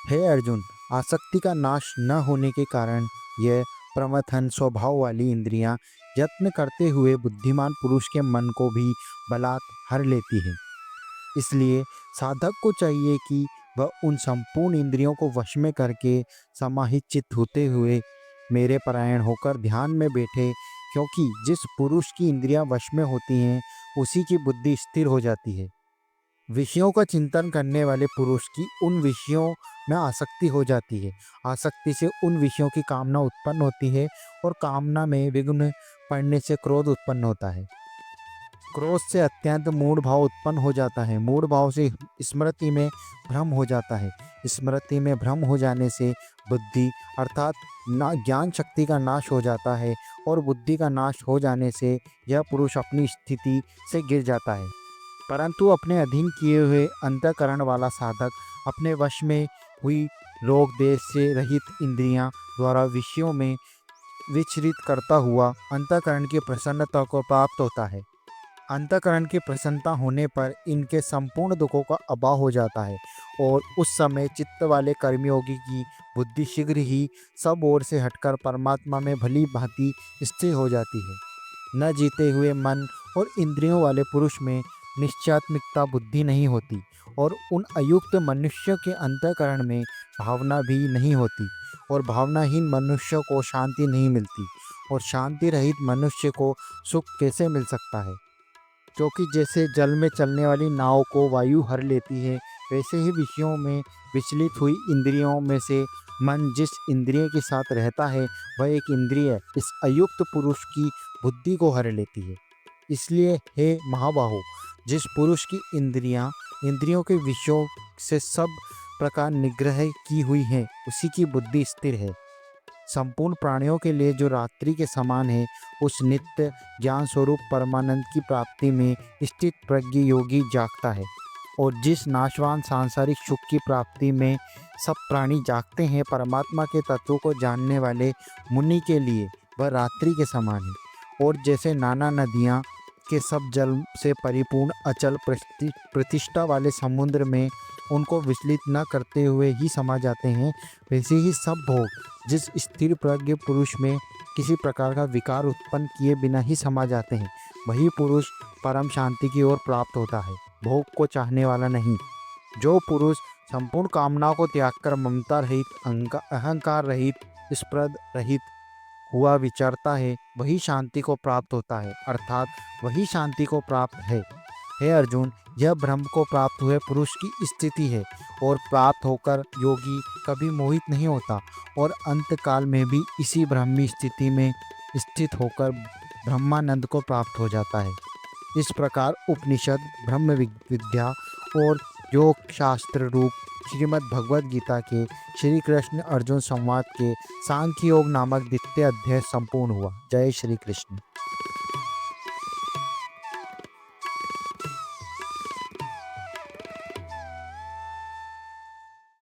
हे अर्जुन, आसक्ति का नाश न होने के कारण यह प्रमथन स्वभाव वाली इंद्रियां यत्न करते हुए बुद्धिमान पुरुष के मन को भी बलात् हर लेती है। इसलिए साधक को चाहिए कि वह उन संपूर्ण इंद्रियों को वश में करके समाहित चित्त होते हुए मेरे परायण होकर ध्यान में बैठे, क्योंकि जिस पुरुष की इंद्रियां वश में होती हैं उसी की बुद्धि स्थिर हो जाती है। विषयों का चिंतन करने वाले पुरुष की उन विषयों में आसक्ति हो जाती है। आसक्ति से उन विषयों की कामना उत्पन्न होती है और कामना में विघ्न पड़ने से क्रोध उत्पन्न होता है। क्रोध से अत्यंत मूढ़ भाव उत्पन्न हो जाता है। मूढ़ भाव से स्मृति में भ्रम हो जाता है। स्मृति में भ्रम हो जाने से बुद्धि अर्थात ना ज्ञान शक्ति का नाश हो जाता है और बुद्धि का नाश हो जाने से यह पुरुष अपनी स्थिति से गिर जाता है। परंतु अपने अधीन किए हुए अंतःकरण वाला साधक अपने वश में हुई रोग देश से रहित इंद्रियां द्वारा विषयों में विचरित करता हुआ अंतःकरण की प्रसन्नता को प्राप्त होता है। अंतःकरण की प्रसन्नता होने पर इनके संपूर्ण दुखों का अभाव हो जाता है और उस समय चित्त वाले कर्मयोगी की बुद्धि शीघ्र ही सब ओर से हटकर परमात्मा में भली भांति स्थिर हो जाती है। न जीते हुए मन और इंद्रियों वाले पुरुष में निश्चयात्मिकता बुद्धि नहीं होती और उन अयुक्त मनुष्य के अंतःकरण में भावना भी नहीं होती और भावनाहीन मनुष्य को शांति नहीं मिलती और शांति रहित मनुष्य को सुख कैसे मिल सकता है। क्योंकि जैसे जल में चलने वाली नाव को वायु हर लेती है, वैसे ही विषयों में विचलित हुई इंद्रियों में से मन जिस इंद्रिय के साथ रहता है वह एक इंद्रिय इस अयुक्त पुरुष की बुद्धि को हर लेती है। इसलिए हे महाबाहो, जिस पुरुष की इंद्रियों के विषयों से सब प्रकार निग्रह की हुई है उसी की बुद्धि स्थिर है। संपूर्ण प्राणियों के लिए जो रात्रि के समान है, उस नित्य ज्ञान स्वरूप परमानंद की प्राप्ति में स्थित प्रज्ञ योगी जागता है और जिस नाशवान सांसारिक सुख की प्राप्ति में सब प्राणी जागते हैं, परमात्मा के तत्व को जानने वाले मुनि के लिए वह रात्रि के समान है। और जैसे नाना नदियाँ के सब जल से परिपूर्ण अचल प्रतिष्ठा वाले समुद्र में उनको विचलित न करते हुए ही समा जाते हैं, वैसे ही सब भोग जिस स्थिर प्रज्ञ पुरुष में किसी प्रकार का विकार उत्पन्न किए बिना ही समा जाते हैं, वही पुरुष परम शांति की ओर प्राप्त होता है, भोग को चाहने वाला नहीं। जो पुरुष संपूर्ण कामनाओं को त्याग कर ममता रहित, अहंकार रहित, स्पृद रहित हुआ विचरता है, वही शांति को प्राप्त होता है, अर्थात वही शांति को प्राप्त है। हे अर्जुन, यह ब्रह्म को प्राप्त हुए पुरुष की स्थिति है और प्राप्त होकर योगी कभी मोहित नहीं होता और अंत काल में भी इसी ब्रह्मी स्थिति में स्थित होकर ब्रह्मानंद को प्राप्त हो जाता है। इस प्रकार उपनिषद, ब्रह्म विद्या और योग शास्त्र रूप श्रीमद् भगवद गीता के श्री कृष्ण अर्जुन संवाद के सांख्य योग नामक द्वितीय अध्याय संपूर्ण हुआ। जय श्री कृष्ण।